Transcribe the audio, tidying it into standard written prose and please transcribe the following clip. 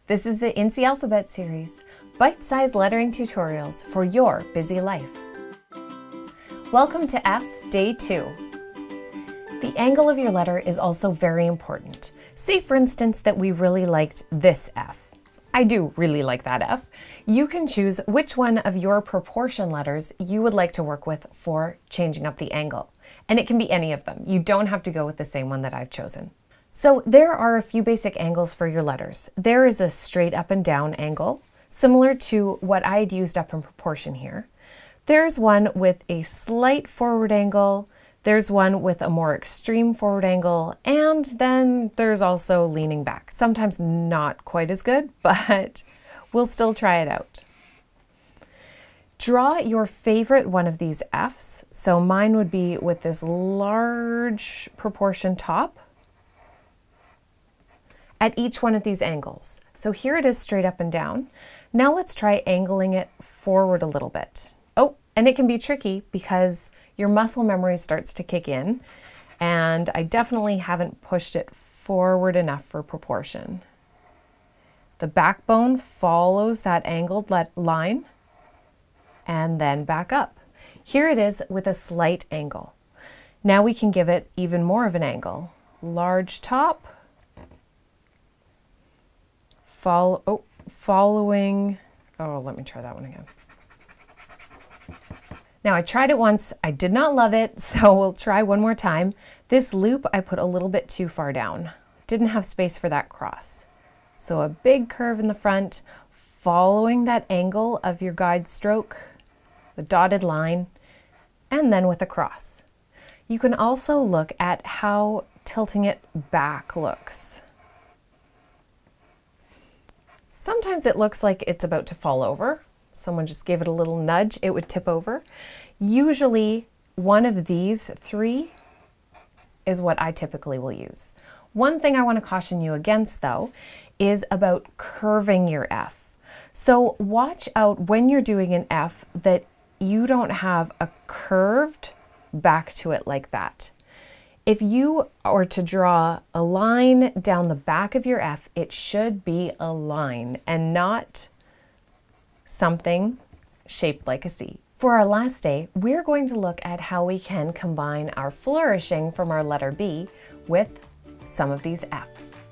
This is the Incy Alphabet series, bite-sized lettering tutorials for your busy life. Welcome to F, Day 2. The angle of your letter is also very important. Say, for instance, that we really liked this F. I do really like that F. You can choose which one of your proportion letters you would like to work with for changing up the angle. And it can be any of them. You don't have to go with the same one that I've chosen. So there are a few basic angles for your letters. There is a straight up and down angle, similar to what I'd used up in proportion here. There's one with a slight forward angle, there's one with a more extreme forward angle, and then there's also leaning back. Sometimes not quite as good, but we'll still try it out. Draw your favorite one of these Fs. So mine would be with this large proportion top at each one of these angles. So here it is straight up and down. Now let's try angling it forward a little bit. Oh, and it can be tricky because your muscle memory starts to kick in, and I definitely haven't pushed it forward enough for proportion. The backbone follows that angled line and then back up. Here it is with a slight angle. Now we can give it even more of an angle. Large top, following, let me try that one again. Now I tried it once, I did not love it, so we'll try one more time. This loop I put a little bit too far down. Didn't have space for that cross. So a big curve in the front, following that angle of your guide stroke, the dotted line, and then with a cross. You can also look at how tilting it back looks. Sometimes it looks like it's about to fall over. Someone just gave it a little nudge, it would tip over. Usually one of these three is what I typically will use. One thing I want to caution you against though is about curving your F. So watch out when you're doing an F that you don't have a curved back to it like that. If you are to draw a line down the back of your F, it should be a line and not something shaped like a C. For our last day, we're going to look at how we can combine our flourishing from our letter B with some of these Fs.